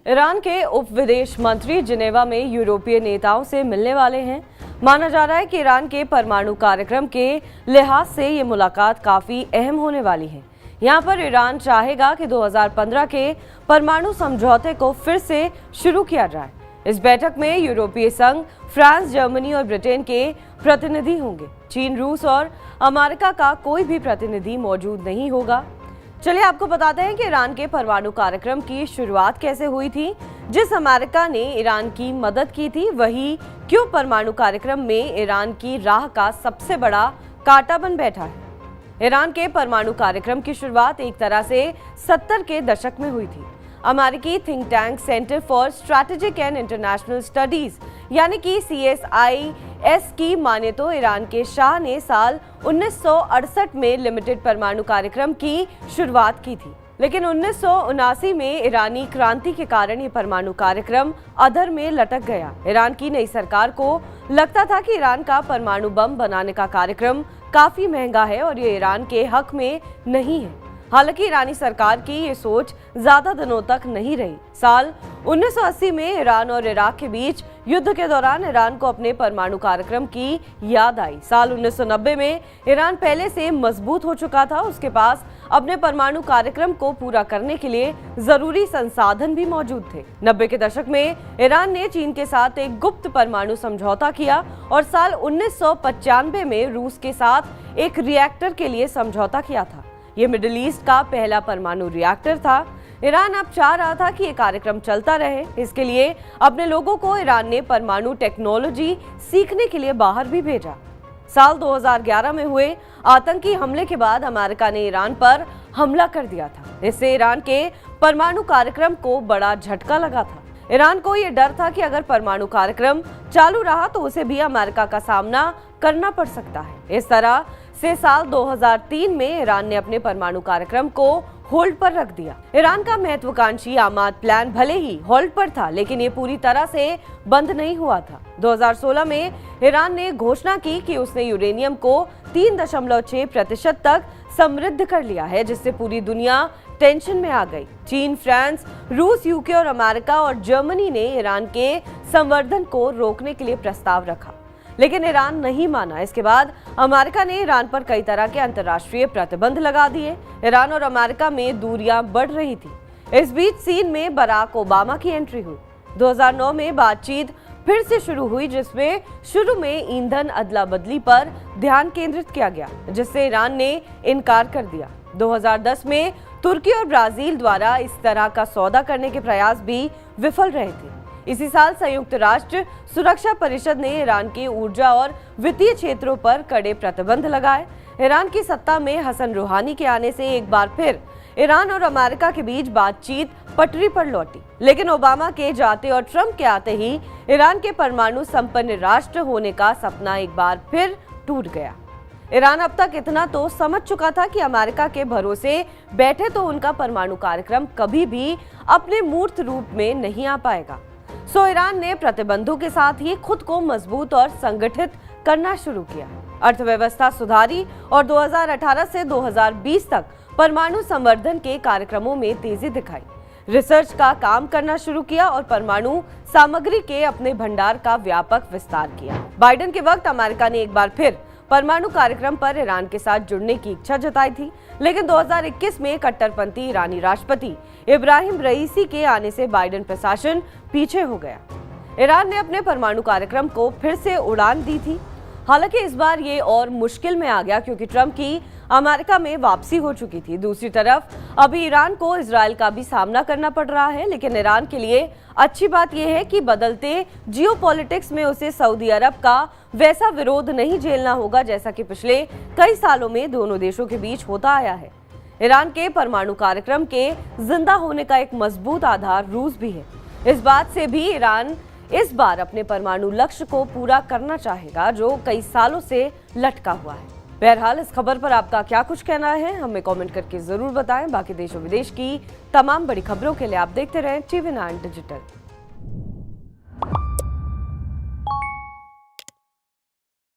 Iran के उप विदेश मंत्री जिनेवा में यूरोपीय नेताओं से मिलने वाले हैं। माना जा रहा है कि ईरान के परमाणु कार्यक्रम के लिहाज से ये मुलाकात काफी अहम होने वाली है। यहाँ पर ईरान चाहेगा कि 2015 के परमाणु समझौते को फिर से शुरू किया जाए। इस बैठक में यूरोपीय संघ, फ्रांस, जर्मनी और ब्रिटेन के प्रतिनिधि होंगे। चीन, रूस और अमेरिका का कोई भी प्रतिनिधि मौजूद नहीं होगा। चलिए आपको बताते हैं कि ईरान के परमाणु कार्यक्रम की शुरुआत कैसे हुई थी। जिस अमेरिका ने ईरान की मदद की थी, वही क्यों परमाणु कार्यक्रम में ईरान की राह का सबसे बड़ा कांटा बन बैठा है। ईरान के परमाणु कार्यक्रम की शुरुआत एक तरह से 70 के दशक में हुई थी। अमेरिकी think tank centre for strategic and international studies यानी कि CSIS की माने तो ईरान के शाह ने साल 1968 में लिमिटेड परमाणु कार्यक्रम की शुरुआत की थी, लेकिन 1979 में ईरानी क्रांति के कारण ये परमाणु कार्यक्रम अधर में लटक गया। ईरान की नई सरकार को लगता था कि ईरान का परमाणु बम बनाने का कार्यक्रम काफी महंगा है और ये ईरान के हक में नहीं है। हालांकि ईरानी सरकार की ये सोच ज्यादा दिनों तक नहीं रही। साल 1980 में ईरान और इराक के बीच युद्ध के दौरान ईरान को अपने परमाणु कार्यक्रम की याद आई। साल 1990 में ईरान पहले से मजबूत हो चुका था। उसके पास अपने परमाणु कार्यक्रम को पूरा करने के लिए जरूरी संसाधन भी मौजूद थे। 90 के दशक में ईरान ने चीन के साथ एक गुप्त परमाणु समझौता किया और साल 1995 में रूस के साथ एक रिएक्टर के लिए समझौता किया था। ये मिडिल ईस्ट का पहला परमाणु रिएक्टर था। ईरान अब चाह रहा था कि ये कार्यक्रम चलता रहे। इसके लिए अपने लोगों को ईरान ने परमाणु टेक्नोलॉजी सीखने के लिए बाहर भी भेजा। साल 2011 में हुए आतंकी हमले के बाद अमेरिका ने ईरान पर हमला कर दिया था। इससे ईरान के परमाणु कार्यक्रम को बड़ा झटका लगा था। ईरान को ये डर था कि अगर परमाणु कार्यक्रम चालू रहा तो उसे भी अमेरिका का सामना करना पड़ सकता है। इस तरह से साल 2003 में ईरान ने अपने परमाणु कार्यक्रम को होल्ड पर रख दिया। ईरान का महत्वाकांक्षी आमाद प्लान भले ही होल्ड पर था, लेकिन ये पूरी तरह से बंद नहीं हुआ था। 2016 में ईरान ने घोषणा की कि उसने यूरेनियम को 3.6% तक समृद्ध कर लिया है, जिससे पूरी दुनिया टेंशन में आ गई। चीन, फ्रांस, रूस, यूके और अमेरिका और जर्मनी ने ईरान के संवर्धन को रोकने के लिए प्रस्ताव रखा, लेकिन ईरान नहीं माना। इसके बाद अमेरिका ने ईरान पर कई तरह के अंतर्राष्ट्रीय प्रतिबंध लगा दिए। ईरान और अमेरिका में दूरियां बढ़ रही थी। इस बीच चीन में बराक ओबामा की एंट्री हुई। 2009 में बातचीत फिर से शुरू हुई, जिसमें शुरू में ईंधन अदला बदली पर ध्यान केंद्रित किया गया, जिससे ईरान ने इनकार कर दिया। 2010 में तुर्की और ब्राजील द्वारा इस तरह का सौदा करने के प्रयास भी विफल रहे थे। इसी साल संयुक्त राष्ट्र सुरक्षा परिषद ने ईरान के ऊर्जा और वित्तीय क्षेत्रों पर कड़े प्रतिबंध लगाए। ईरान की सत्ता में हसन रूहानी के आने से एक बार फिर ईरान और अमेरिका के बीच बातचीत पटरी पर लौटी, लेकिन ओबामा के जाते और ट्रंप के आते ही ईरान के परमाणु संपन्न राष्ट्र होने का सपना एक बार फिर टूट गया। ईरान अब तक इतना तो समझ चुका था कि अमेरिका के भरोसे बैठे तो उनका परमाणु कार्यक्रम कभी भी अपने मूर्त रूप में नहीं आ पाएगा। सो ईरान ने प्रतिबंधों के साथ ही खुद को मजबूत और संगठित करना शुरू किया। अर्थव्यवस्था सुधारी और 2018 से 2020 तक परमाणु संवर्धन के कार्यक्रमों में तेजी दिखाई। रिसर्च का काम करना शुरू किया और परमाणु सामग्री के अपने भंडार का व्यापक विस्तार किया। बाइडेन के वक्त अमेरिका ने एक बार फिर परमाणु कार्यक्रम पर ईरान के साथ जुड़ने की इच्छा जताई थी, लेकिन 2021 में कट्टरपंथी ईरानी राष्ट्रपति इब्राहिम रईसी के आने से बाइडेन प्रशासन पीछे हो गया। ईरान ने अपने परमाणु कार्यक्रम को फिर से उड़ान दी थी। हालांकि इस बार ये और मुश्किल में आ गया, क्योंकि ट्रंप की अमेरिका में वापसी हो चुकी थी। दूसरी तरफ अभी ईरान को इजराइल का भी सामना करना पड़ रहा है, लेकिन ईरान के लिए अच्छी बात यह है कि बदलते जियोपॉलिटिक्स में उसे सऊदी अरब का वैसा विरोध नहीं झेलना होगा, जैसा कि पिछले कई सालों में दोनों देशों के बीच होता आया है। ईरान के परमाणु कार्यक्रम के जिंदा होने का एक मजबूत आधार रूस भी है। इस बात से भी ईरान इस बार अपने परमाणु लक्ष्य को पूरा करना चाहेगा, जो कई सालों से लटका हुआ है। बहरहाल इस खबर पर आपका क्या कुछ कहना है, हमें कमेंट करके जरूर बताएं। बाकी देश और विदेश की तमाम बड़ी खबरों के लिए आप देखते रहें TV9 डिजिटल।